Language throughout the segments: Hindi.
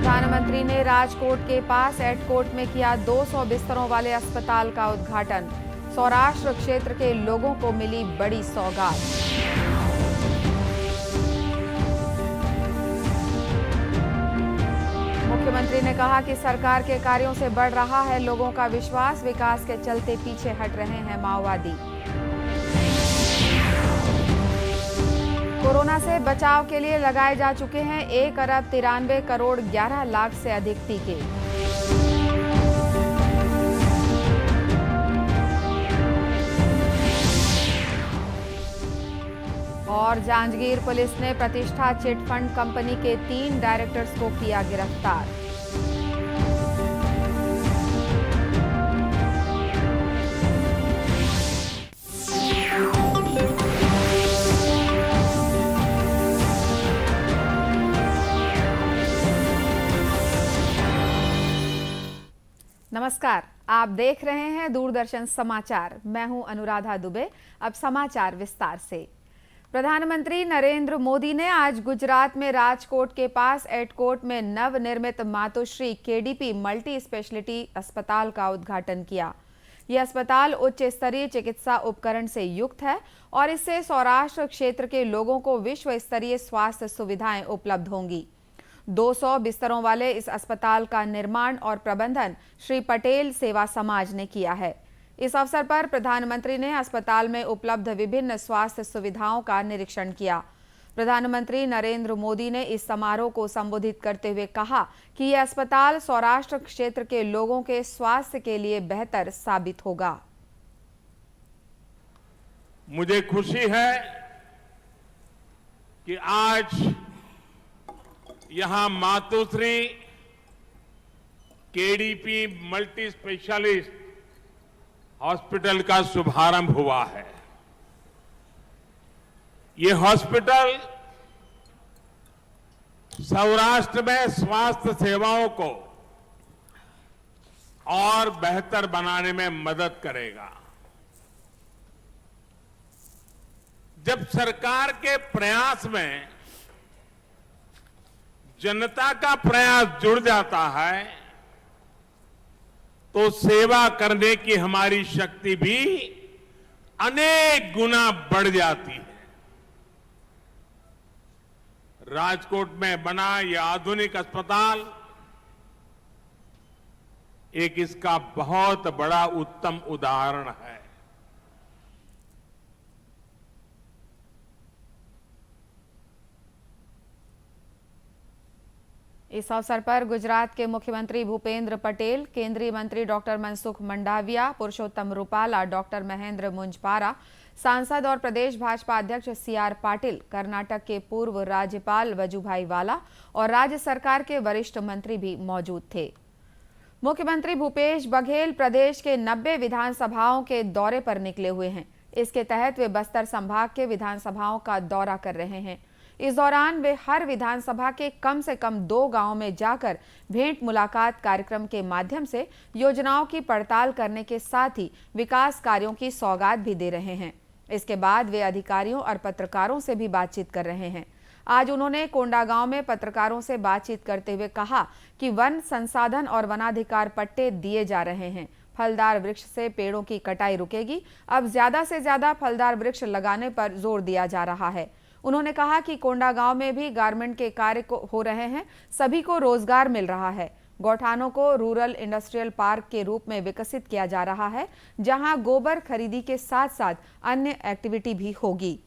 प्रधानमंत्री ने राजकोट के पास एडकोट में किया 200 बिस्तरों वाले अस्पताल का उद्घाटन। सौराष्ट्र क्षेत्र के लोगों को मिली बड़ी सौगात। मुख्यमंत्री ने कहा कि सरकार के कार्यों से बढ़ रहा है लोगों का विश्वास, विकास के चलते पीछे हट रहे हैं माओवादी। कोरोना से बचाव के लिए लगाए जा चुके हैं 1 अरब 93 करोड़ 11 लाख से अधिक टीके। और जांजगीर पुलिस ने प्रतिष्ठा चिट फंड कंपनी के 3 डायरेक्टर्स को किया गिरफ्तार। नमस्कार, आप देख रहे हैं दूरदर्शन समाचार। मैं हूं अनुराधा दुबे। अब समाचार विस्तार से। प्रधानमंत्री नरेंद्र मोदी ने आज गुजरात में राजकोट के पास एडकोट में नवनिर्मित मातोश्री केडीपी मल्टी स्पेशलिटी अस्पताल का उद्घाटन किया। यह अस्पताल उच्च स्तरीय चिकित्सा उपकरण से युक्त है और इससे सौराष्ट्र क्षेत्र के लोगों को विश्व स्तरीय स्वास्थ्य सुविधाएं उपलब्ध होंगी। 200 बिस्तरों वाले इस अस्पताल का निर्माण और प्रबंधन श्री पटेल सेवा समाज ने किया है। इस अवसर पर प्रधानमंत्री ने अस्पताल में उपलब्ध विभिन्न स्वास्थ्य सुविधाओं का निरीक्षण किया। प्रधानमंत्री नरेंद्र मोदी ने इस समारोह को संबोधित करते हुए कहा कि यह अस्पताल सौराष्ट्र क्षेत्र के लोगों के स्वास्थ्य के लिए बेहतर साबित होगा। मुझे खुशी है कि आज यहां Matoshri KDP multi specialist hospital का शुभारंभ हुआ है। ये हॉस्पिटल सौराष्ट्र में स्वास्थ्य सेवाओं को और बेहतर बनाने में मदद करेगा। जब सरकार के प्रयास में जनता का प्रयास जुड़ जाता है तो सेवा करने की हमारी शक्ति भी अनेक गुना बढ़ जाती है। राजकोट में बना यह आधुनिक अस्पताल एक इसका बहुत बड़ा उत्तम उदाहरण है। इस अवसर पर गुजरात के मुख्यमंत्री भूपेंद्र पटेल, केंद्रीय मंत्री डॉक्टर मनसुख मंडाविया, पुरुषोत्तम रूपाला, डॉक्टर महेंद्र मुंजपारा, सांसद और प्रदेश भाजपा अध्यक्ष CR पाटिल, कर्नाटक के पूर्व राज्यपाल वजुभाई वाला और राज्य सरकार के वरिष्ठ मंत्री भी मौजूद थे। मुख्यमंत्री भूपेश बघेल प्रदेश के 90 विधानसभाओं के दौरे पर निकले हुए हैं। इसके तहत वे बस्तर संभाग के विधानसभाओं का दौरा कर रहे हैं। इस दौरान वे हर विधानसभा के कम से कम 2 गांवों में जाकर भेंट मुलाकात कार्यक्रम के माध्यम से योजनाओं की पड़ताल करने के साथ ही विकास कार्यों की सौगात भी दे रहे हैं। इसके बाद वे अधिकारियों और पत्रकारों से भी बातचीत कर रहे हैं। आज उन्होंने कोंडागांव में पत्रकारों से बातचीत करते हुए कहा कि वन संसाधन और वनाधिकार पट्टे दिए जा रहे हैं। फलदार वृक्ष से पेड़ों की कटाई रुकेगी। अब ज्यादा से ज्यादा फलदार वृक्ष लगाने पर जोर दिया जा रहा है। उन्होंने कहा कि कोंडागांव में भी गारमेंट के कार्य हो रहे हैं, सभी को रोजगार मिल रहा है। गौठानों को रूरल इंडस्ट्रियल पार्क के रूप में विकसित किया जा रहा है, जहां गोबर खरीदी के साथ साथ अन्य एक्टिविटी भी होगी,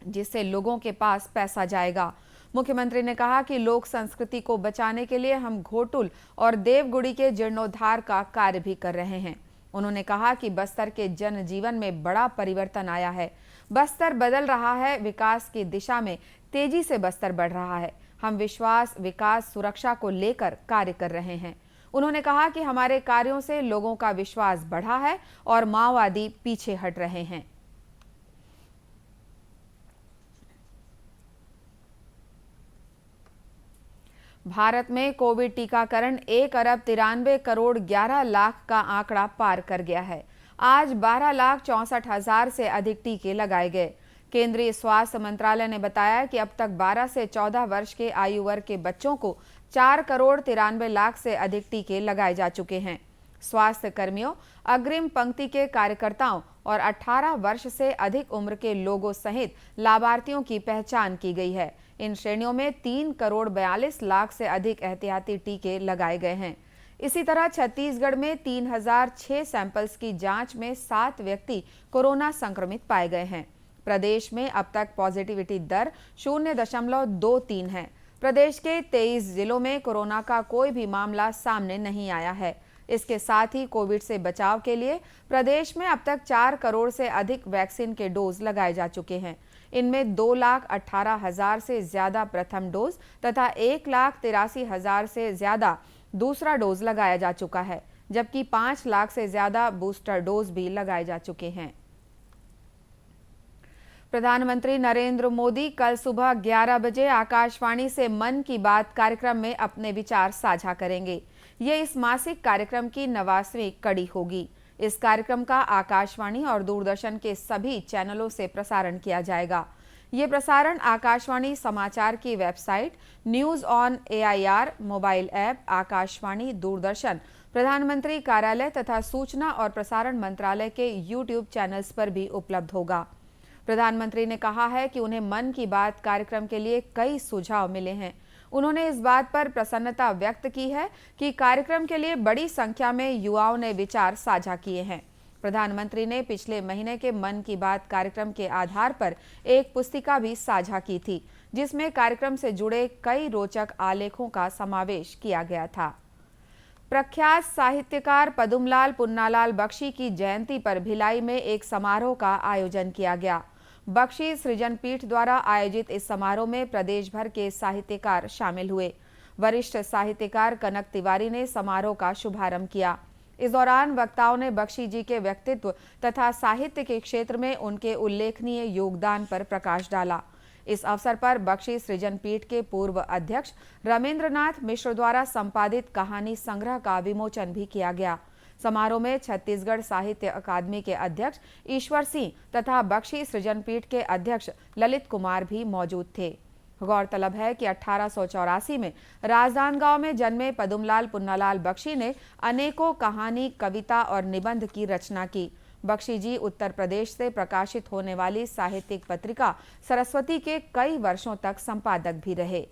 जिससे लोगों के पास पैसा जाएगा। मुख्यमंत्री ने कहा कि लोक संस्कृति को बचाने के लिए हम घोटुल और देवगुड़ी के जीर्णोद्धार का कार्य भी कर रहे हैं। उन्होंने कहा कि बस्तर के जनजीवन में बड़ा परिवर्तन आया है। बस्तर बदल रहा है, विकास की दिशा में तेजी से बस्तर बढ़ रहा है। हम विश्वास, विकास, सुरक्षा को लेकर कार्य कर रहे हैं। उन्होंने कहा कि हमारे कार्यों से लोगों का विश्वास बढ़ा है और माओवादी पीछे हट रहे हैं। भारत में कोविड टीकाकरण 1 अरब 93 करोड़ 11 लाख का आंकड़ा पार कर गया है। आज 12,64,000 से अधिक टीके लगाए गए। केंद्रीय स्वास्थ्य मंत्रालय ने बताया कि अब तक 12 से 14 वर्ष के आयु वर्ग के बच्चों को 4 करोड़ 93 लाख से अधिक टीके लगाए जा चुके हैं। स्वास्थ्य कर्मियों, अग्रिम पंक्ति के कार्यकर्ताओं और 18 वर्ष से अधिक उम्र के लोगों सहित लाभार्थियों की पहचान की गई है। इन श्रेणियों में 3 करोड़ 42 लाख से अधिक एहतियाती टीके लगाए गए हैं। इसी तरह छत्तीसगढ़ में 3006 सैंपल्स की जांच में 7 व्यक्ति कोरोना संक्रमित पाए गए हैं। प्रदेश में अब तक पॉजिटिविटी दर 0.23 है। प्रदेश के 23 जिलों में कोरोना का कोई भी मामला सामने नहीं आया है। इसके साथ ही कोविड से बचाव के लिए प्रदेश में अब तक 4 करोड़ से अधिक वैक्सीन के डोज लगाए जा चुके हैं। इनमें 2,18,000 से ज्यादा प्रथम डोज तथा 1,83,000 से ज्यादा दूसरा डोज लगाया जा चुका है, जबकि 5 लाख से ज्यादा बूस्टर डोज भी लगाए जा चुके हैं। प्रधानमंत्री नरेंद्र मोदी कल सुबह 11 बजे आकाशवाणी से मन की बात कार्यक्रम में अपने विचार साझा करेंगे। ये इस मासिक कार्यक्रम की 89वीं कड़ी होगी। इस कार्यक्रम का आकाशवाणी और दूरदर्शन के सभी चैनलों से प्रसारण किया जाएगा। ये प्रसारण आकाशवाणी समाचार की website, news on AIR mobile app, Akashvani, Doordarshan, प्रधानमंत्री कार्यालय तथा सूचना और प्रसारण मंत्रालय के YouTube चैनल्स पर भी उपलब्ध होगा। प्रधानमंत्री ने कहा है कि उन्हें मन की बात कार्यक्रम के लिए कई सुझाव मिले हैं। उन्होंने इस बात पर प्रसन्नता व्यक्त की है कि कार्यक्रम के लिए बड़ी संख्या में युवाओं ने विचार साझा किए हैं। प्रधानमंत्री ने पिछले महीने के मन की बात कार्यक्रम के आधार पर एक पुस्तिका भी साझा की थी, जिसमें कार्यक्रम से जुड़े कई रोचक आलेखों का समावेश किया गया था। प्रख्यात साहित्यकार पदुमलाल पुन्नालाल बख्शी की जयंती पर भिलाई में एक समारोह का आयोजन किया गया। बख्शी सृजन पीठ द्वारा आयोजित इस समारोह में प्रदेश भर के साहित्यकार शामिल हुए। वरिष्ठ साहित्यकार कनक तिवारी ने समारोह का शुभारंभ किया। इस दौरान वक्ताओं ने बख्शी जी के व्यक्तित्व तथा साहित्य के क्षेत्र में उनके उल्लेखनीय योगदान पर प्रकाश डाला। इस अवसर पर बख्शी सृजन पीठ के पूर्व अध्यक्ष रमेंद्रनाथ मिश्र द्वारा संपादित कहानी संग्रह का विमोचन भी किया गया। समारोह में छत्तीसगढ़ साहित्य अकादमी के अध्यक्ष ईश्वर सिंह तथा बख्शी सृजन पीठ के अध्यक्ष ललित कुमार भी मौजूद थे। गौरतलब है कि 1884 में राजनांदगांव में जन्मे पदुमलाल पुन्नालाल बख्शी ने अनेकों कहानी, कविता और निबंध की रचना की। बख्शी जी उत्तर प्रदेश से प्रकाशित होने वाली साहित्यिक पत्रिका सरस्वती के कई वर्षों तक संपादक भी रहे।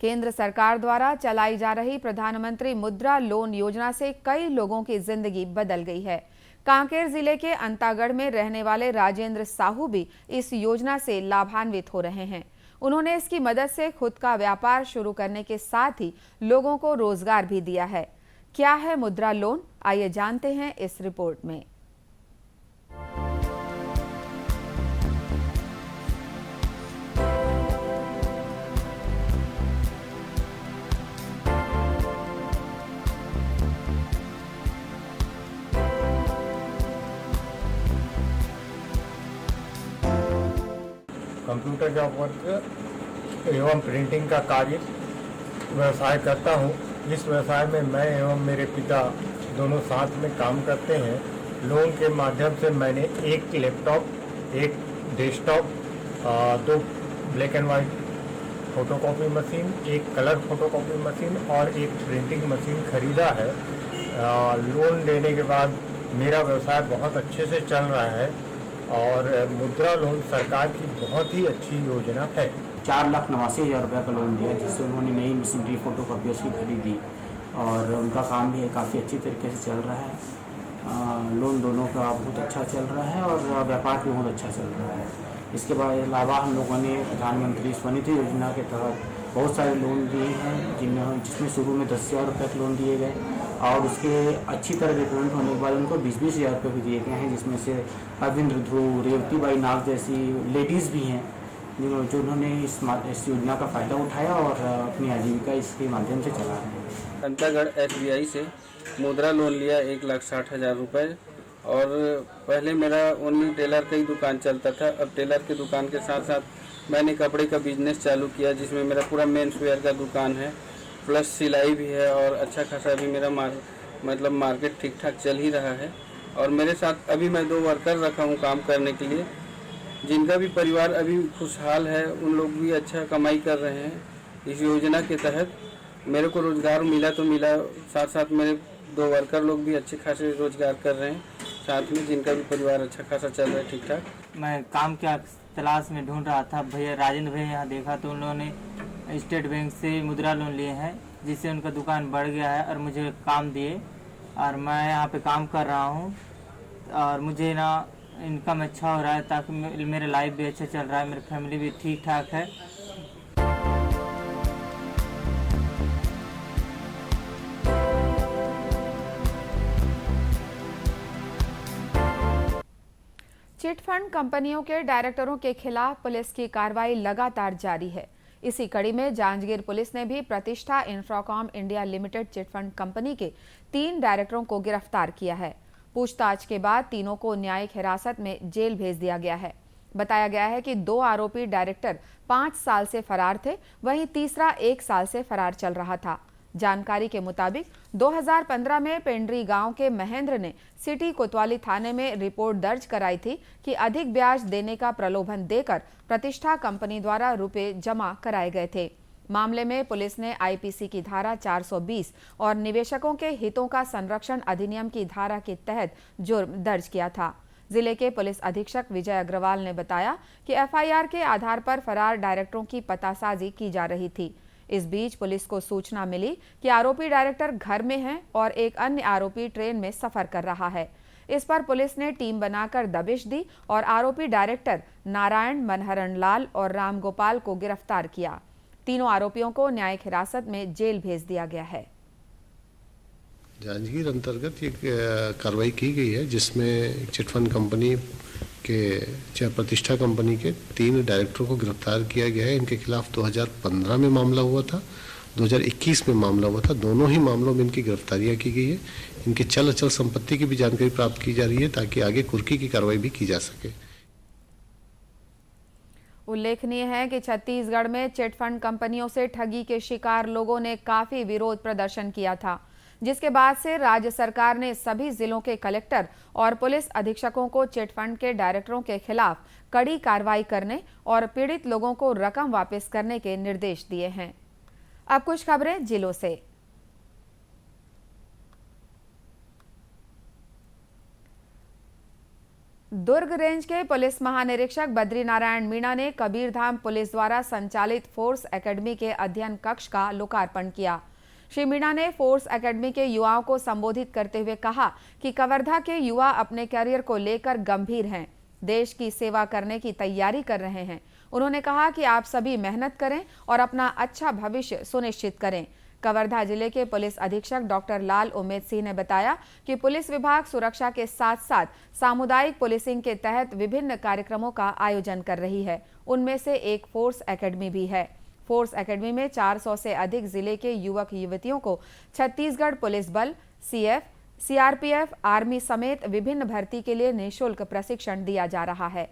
केंद्र सरकार द्वारा चलाई जा रही प्रधानमंत्री मुद्रा लोन योजना से कई लोगों की जिंदगी बदल गई है। कांकेर जिले के अंतागढ़ में रहने वाले राजेंद्र साहू भी इस योजना से लाभान्वित हो रहे हैं। उन्होंने इसकी मदद से खुद का व्यापार शुरू करने के साथ ही लोगों को रोजगार भी दिया है। क्या है मुद्रा लोन, आइए जानते हैं इस रिपोर्ट में। कंप्यूटर का वर्क एवं प्रिंटिंग का कार्य व्यवसाय करता हूँ। इस व्यवसाय में मैं एवं मेरे पिता दोनों साथ में काम करते हैं। लोन के माध्यम से मैंने एक लैपटॉप, एक desktop, 2 black and white photocopy machine, एक कलर फोटोकॉपी मशीन और एक प्रिंटिंग मशीन खरीदा है। लोन लेने के बाद मेरा व्यवसाय बहुत अच्छे से चल रहा है और मुद्रा लोन सरकार की बहुत ही अच्छी योजना है। 4,89,000 रुपये का लोन दिया, जिससे उन्होंने नई मशीनरी फोटोकॉपियर्स की खरीदी और उनका काम भी काफ़ी अच्छी तरीके से चल रहा है। लोन दोनों का बहुत अच्छा चल रहा है और व्यापार भी बहुत अच्छा चल रहा है। इसके अलावा हम लोगों ने प्रधानमंत्री स्वनिधि योजना के तहत बहुत सारे लोन दिए हैं, जिसमें शुरू में 10,000 रुपये के लोन दिए गए और उसके अच्छी तरह रिपेमेंट होने के बाद उनको 20,000 रुपये भी दिए गए हैं, जिसमें से अरविंद ध्रुव, रेवती बाई नाग जैसी लेडीज़ भी हैं जो उन्होंने इस योजना का फ़ायदा उठाया और अपनी आजीविका इसके माध्यम से चला रहे हैं। अंतागढ़ SBI से मुद्रा लोन लिया 1,60,000 रुपये और पहले मेरा ओनली टेलर का ही दुकान चलता था। अब टेलर के दुकान के साथ साथ मैंने कपड़े का बिजनेस चालू किया, जिसमें मेरा पूरा मेंस वेयर का दुकान है, प्लस सिलाई भी है और अच्छा खासा भी मेरा मार्केट ठीक ठाक चल ही रहा है। और मेरे साथ अभी मैं 2 वर्कर रखा हूँ काम करने के लिए, जिनका भी परिवार अभी खुशहाल है उन लोग भी अच्छा कमाई कर रहे हैं। इस योजना के तहत मेरे को रोज़गार मिला तो मिला, साथ साथ मेरे 2 वर्कर लोग भी अच्छे खासे रोज़गार कर रहे हैं, साथ में जिनका भी परिवार अच्छा खासा चल रहा है ठीक ठाक। मैं काम की तलाश में ढूंढ रहा था, भैया राजेंद्र भैया यहाँ देखा तो उन लोगों ने स्टेट बैंक से मुद्रा लोन लिए हैं, जिससे उनका दुकान बढ़ गया है और मुझे काम दिए और मैं यहाँ पे काम कर रहा हूँ और मुझे ना इनकम अच्छा हो रहा है, ताकि मेरा लाइफ भी अच्छा चल रहा है, मेरी फैमिली भी ठीक ठाक है। चिटफंड कंपनियों के डायरेक्टरों के खिलाफ पुलिस की कार्रवाई लगातार जारी है। इसी कड़ी में जांजगीर पुलिस ने भी प्रतिष्ठा Infracom India limited chit fund company के 3 डायरेक्टरों को गिरफ्तार किया है। पूछताछ के बाद तीनों को न्यायिक हिरासत में जेल भेज दिया गया है। बताया गया है कि 2 आरोपी डायरेक्टर 5 साल से फरार थे, वहीं तीसरा 1 साल से फरार चल रहा था। जानकारी के मुताबिक 2015 में पेंड्री गांव के महेंद्र ने सिटी कोतवाली थाने में रिपोर्ट दर्ज कराई थी कि अधिक ब्याज देने का प्रलोभन देकर प्रतिष्ठा कंपनी द्वारा रुपए जमा कराए गए थे। मामले में पुलिस ने आईपीसी की धारा 420 और निवेशकों के हितों का संरक्षण अधिनियम की धारा के तहत जुर्म दर्ज किया था। जिले के पुलिस अधीक्षक विजय अग्रवाल ने बताया कि एफआईआर के आधार पर फरार डायरेक्टरों की पतासाजी की जा रही थी। इस बीच पुलिस को सूचना मिली कि आरोपी डायरेक्टर घर में हैं और एक अन्य आरोपी ट्रेन में सफर कर रहा है। इस पर पुलिस ने टीम बनाकर दबिश दी और आरोपी डायरेक्टर नारायण, मनहरण लाल और रामगोपाल को गिरफ्तार किया। तीनों आरोपियों को न्यायिक हिरासत में जेल भेज दिया गया है। जांजगीर अंतर्गत ये कार्रवाई की गई है, जिसमें चिटफंड कंपनी के प्रतिष्ठा कंपनी के 3 डायरेक्टरों को गिरफ्तार किया गया है। इनके खिलाफ 2015 में मामला हुआ था, 2021 में मामला हुआ था। दोनों ही मामलों में इनकी गिरफ्तारियां की गई है। इनकी चल अचल संपत्ति की भी जानकारी प्राप्त की जा रही है, ताकि आगे कुर्की की कार्रवाई भी की जा सके। उल्लेखनीय है कि छत्तीसगढ़ में चिटफंड कंपनियों से ठगी के शिकार लोगों ने काफी विरोध प्रदर्शन किया था, जिसके बाद से राज्य सरकार ने सभी जिलों के कलेक्टर और पुलिस अधीक्षकों को चिटफंड के डायरेक्टरों के खिलाफ कड़ी कार्रवाई करने और पीड़ित लोगों को रकम वापस करने के निर्देश दिए हैं। अब कुछ खबरें जिलों से। दुर्ग रेंज के पुलिस महानिरीक्षक बद्रीनारायण मीणा ने कबीरधाम पुलिस द्वारा संचालित फोर्स एकेडमी के अध्ययन कक्ष का लोकार्पण किया। श्री मीणा ने फोर्स एकेडमी के युवाओं को संबोधित करते हुए कहा कि कवर्धा के युवा अपने करियर को लेकर गंभीर हैं, देश की सेवा करने की तैयारी कर रहे हैं। उन्होंने कहा कि आप सभी मेहनत करें और अपना अच्छा भविष्य सुनिश्चित करें। कवर्धा जिले के पुलिस अधीक्षक डॉक्टर लाल उमेद सिंह ने बताया कि पुलिस विभाग सुरक्षा के साथ साथ सामुदायिक पुलिसिंग के तहत विभिन्न कार्यक्रमों का आयोजन कर रही है। उनमें से एक फोर्स एकेडमी भी है। फोर्स एकेडमी में 400 से अधिक जिले के युवक युवतियों को छत्तीसगढ़ पुलिस बल, सीएफ, सीआरपीएफ, आर्मी समेत विभिन्न भर्ती के लिए निःशुल्क प्रशिक्षण दिया जा रहा है।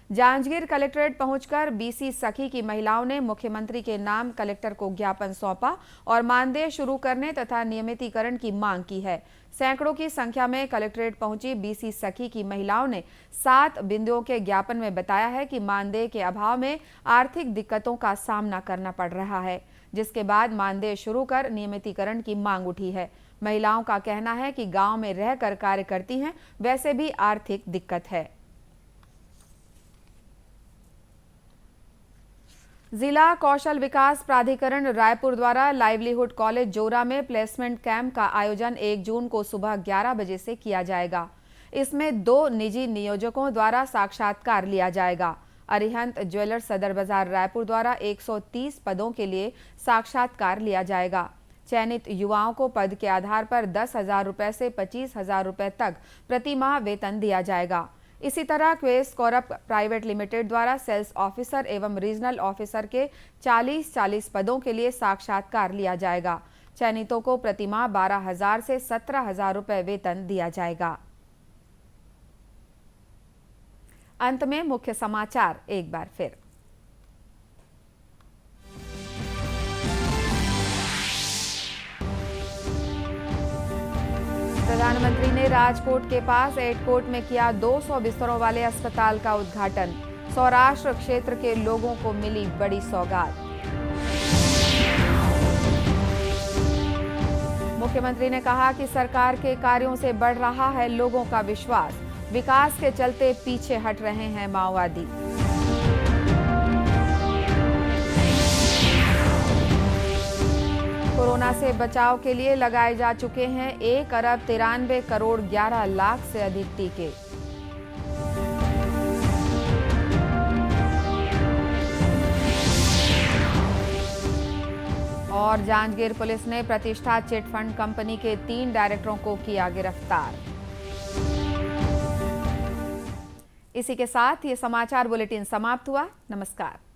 जांजगीर कलेक्ट्रेट पहुंचकर बीसी सखी की महिलाओं ने मुख्यमंत्री के नाम कलेक्टर को ज्ञापन सौंपा और मानदेय शुरू करने तथा नियमितीकरण की मांग की है। सैकड़ों की संख्या में कलेक्ट्रेट पहुंची बीसी सखी की महिलाओं ने 7 बिंदुओं के ज्ञापन में बताया है कि मानदेय के अभाव में आर्थिक दिक्कतों का सामना करना पड़ रहा है, जिसके बाद मानदेय शुरू कर नियमितीकरण की मांग उठी है। महिलाओं का कहना है कि गांव में रहकर कार्य करती हैं, वैसे भी आर्थिक दिक्कत है। जिला कौशल विकास प्राधिकरण रायपुर द्वारा लाइवलीहुड कॉलेज जोरा में प्लेसमेंट कैंप का आयोजन 1 जून को सुबह 11 बजे से किया जाएगा। इसमें 2 निजी नियोजकों द्वारा साक्षात्कार लिया जाएगा। अरिहंत ज्वेलर्स सदर बाजार रायपुर द्वारा 130 पदों के लिए साक्षात्कार लिया जाएगा। चयनित युवाओं को पद के आधार पर 10,000 रुपए से 25,000 रुपए तक प्रति माह वेतन दिया जाएगा। इसी तरह क्वेस कॉर्प प्राइवेट लिमिटेड द्वारा सेल्स ऑफिसर एवं रीजनल ऑफिसर के 40 पदों के लिए साक्षात्कार लिया जाएगा। चयनितों को प्रति माह 12,000 से 17,000 रुपए वेतन दिया जाएगा। अंत में मुख्य समाचार एक बार फिर। प्रधानमंत्री ने राजकोट के पास एडकोट में किया 200 बिस्तरों वाले अस्पताल का उद्घाटन। सौराष्ट्र क्षेत्र के लोगों को मिली बड़ी सौगात। मुख्यमंत्री ने कहा कि सरकार के कार्यों से बढ़ रहा है लोगों का विश्वास, विकास के चलते पीछे हट रहे हैं माओवादी। कोरोना से बचाव के लिए लगाए जा चुके हैं 1,93 करोड़ 11 लाख से अधिक टीके। और जांजगीर पुलिस ने प्रतिष्ठा चिटफंड कंपनी के 3 डायरेक्टरों को किया गिरफ्तार। इसी के साथ ये समाचार बुलेटिन समाप्त हुआ। नमस्कार।